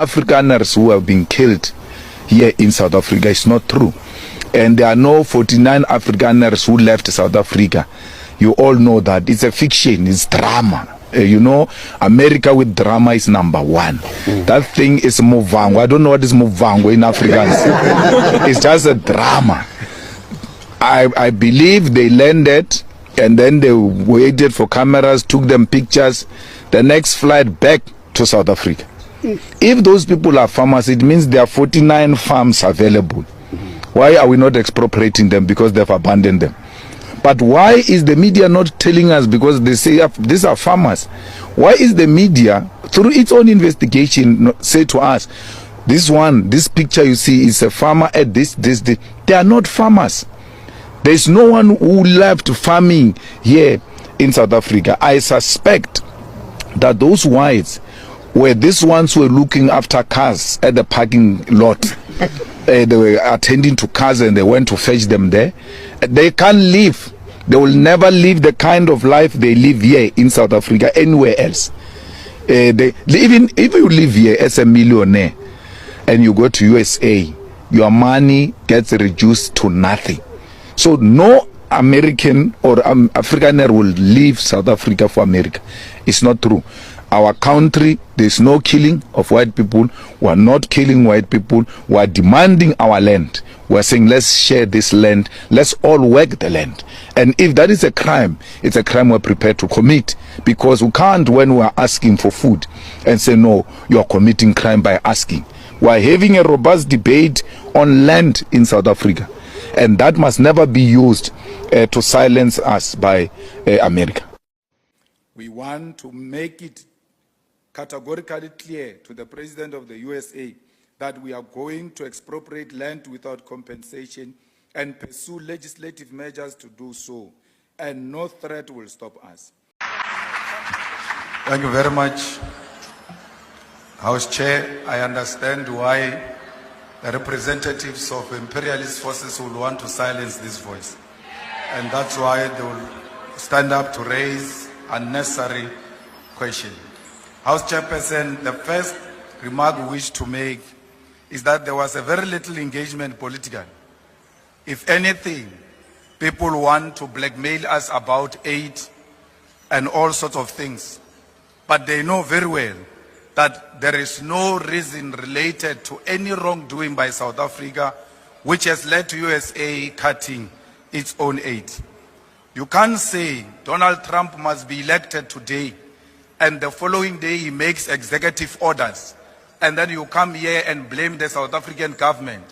Afrikaners who have been killed here in South Africa. It's not true. And there are no 49 Afrikaners who left South Africa. You all know that. It's a fiction. It's drama. You know, America with drama is number one. That thing is Movango. I don't know what is Movango in Afrikaans. It's just a drama. I believe they landed and then they waited for cameras, took them pictures. The next flight back to South Africa. If those people are farmers, it means there are 49 farms available. Why are we not expropriating them? Because they've abandoned them. But why is the media not telling us? Because they say these are farmers. Why is the media, through its own investigation, say to us, this picture you see is a farmer at this. They are not farmers. There's no one who left farming here in South Africa. I suspect that those whites were these ones who were looking after cars at the parking lot. They were attending to cars and they went to fetch them there. They can't live. They will never live the kind of life they live here in South Africa anywhere else. Even if you live here as a millionaire and you go to USA, your money gets reduced to nothing. So no American or Afrikaner will leave South Africa for America. It's not true. Our country, there's no killing of white people. We're not killing white people. We're demanding our land. We're saying, let's share this land. Let's all work the land. And if that is a crime, it's a crime we're prepared to commit. Because we can't, when we're asking for food, and say, no, you're committing crime by asking. We're having a robust debate on land in South Africa. And that must never be used to silence us by America. We want to make it categorically clear to the President of the USA that we are going to expropriate land without compensation and pursue legislative measures to do so, and no threat will stop us. Thank you very much. House Chair, I understand why the representatives of imperialist forces will want to silence this voice. And that's why they will stand up to raise unnecessary questions. House Chairperson, the first remark we wish to make is that there was a very little engagement politically. If anything, people want to blackmail us about aid and all sorts of things. But they know very well that there is no reason related to any wrongdoing by South Africa which has led to USA cutting its own aid. You can't say Donald Trump must be elected today and the following day he makes executive orders, and then you come here and blame the South African government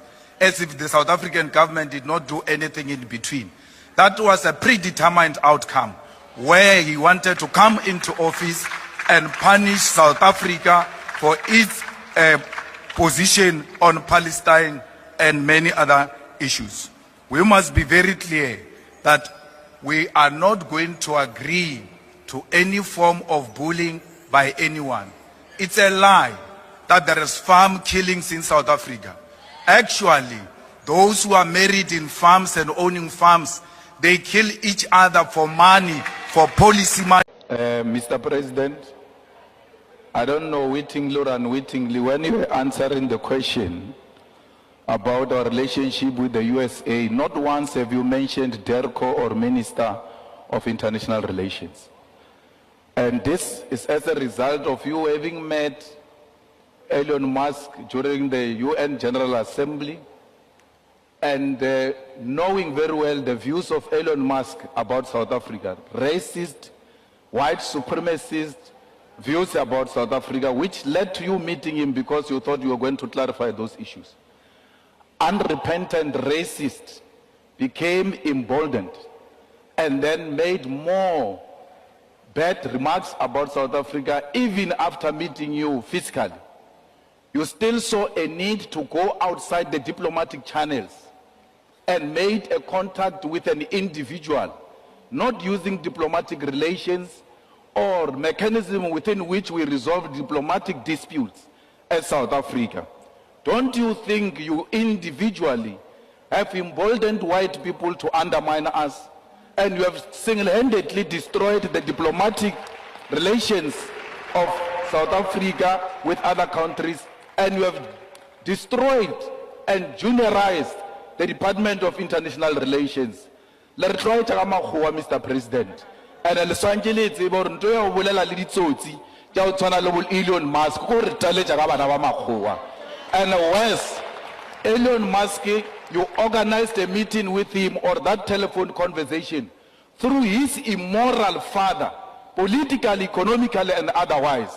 as if the South African government did not do anything in between. That was a predetermined outcome where he wanted to come into office and punish South Africa for its position on Palestine and many other issues. We must be very clear that we are not going to agree to any form of bullying by anyone. It's a lie that there is farm killings in South Africa. Actually, those who are married in farms and owning farms, they kill each other for money, for policy money. Mr. President, I don't know wittingly or unwittingly, when you were answering the question about our relationship with the USA, not once have you mentioned DERCO or Minister of International Relations. And this is as a result of you having met Elon Musk during the UN General Assembly and knowing very well the views of Elon Musk about South Africa, racist, white supremacist views about South Africa, which led to you meeting him because you thought you were going to clarify those issues. Unrepentant racist became emboldened and then made more bad remarks about South Africa even after meeting you physically. You still saw a need to go outside the diplomatic channels and made a contact with an individual, not using diplomatic relations or mechanism within which we resolve diplomatic disputes as South Africa. Don't you think you individually have emboldened white people to undermine us, and you have single-handedly destroyed the diplomatic relations of South Africa with other countries and you have destroyed and juniorized the Department of International Relations. Le re tloetša ka makgowa, Mr. President. And le swantše le tsebe gore nto ya go bolela le ditsotsi tša go tshwana le bo Elon Musk ko re taletša ka bana ba makgowa. And worse, Elon Musk, you organized a meeting with him or that telephone conversation through his immoral father, politically, economically, and otherwise.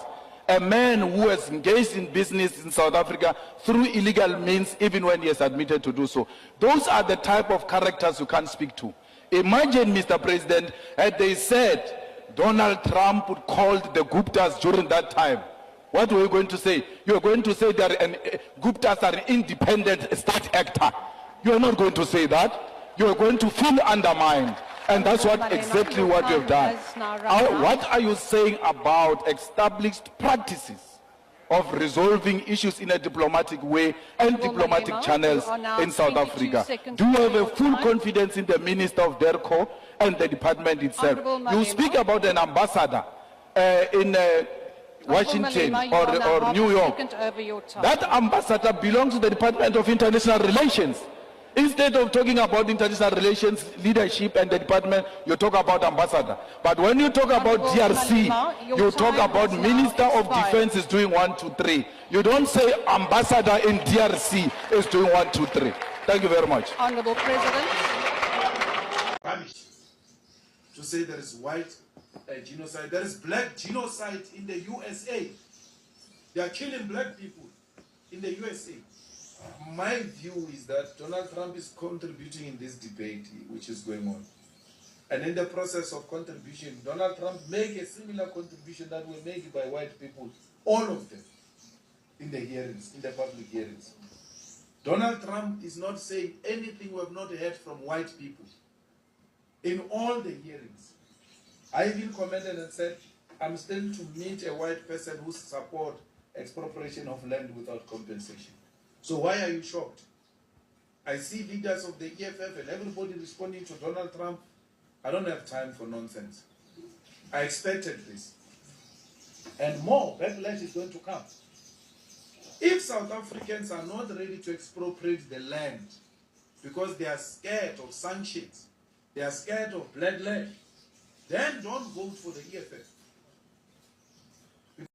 A man who has engaged in business in South Africa through illegal means, even when he has admitted to do so. Those are the type of characters you can't speak to. Imagine, Mr. President, had they said Donald Trump would called the Guptas during that time. What were you going to say? You are going to say that Guptas are an independent state actor. You are not going to say that. You are going to feel undermined. And that's exactly what you have done. What are you saying about established practices of resolving issues in a diplomatic way and diplomatic channels in South Africa? Do you have a full confidence in the Minister of DERCO and the department itself? You speak about an ambassador in Washington or New York. That ambassador belongs to the Department of International Relations. Instead of talking about international relations, leadership, and the department, you talk about ambassador. But when you talk about DRC, you talk about Minister of Defense is doing 1, 2, 3. You don't say ambassador in DRC is doing 1, 2, 3. Thank you very much. Honorable President. Rubbish to say there is white genocide. There is black genocide in the USA. They are killing black people in the USA. My view is that Donald Trump is contributing in this debate which is going on. And in the process of contribution, Donald Trump make a similar contribution that were made by white people, all of them, in the hearings, in the public hearings. Donald Trump is not saying anything we have not heard from white people. In all the hearings, I even commented and said, I'm still to meet a white person who support expropriation of land without compensation. So why are you shocked? I see leaders of the EFF and everybody responding to Donald Trump. I don't have time for nonsense. I expected this. And more backlash is going to come. If South Africans are not ready to expropriate the land because they are scared of sanctions, they are scared of bloodletting, then don't vote for the EFF.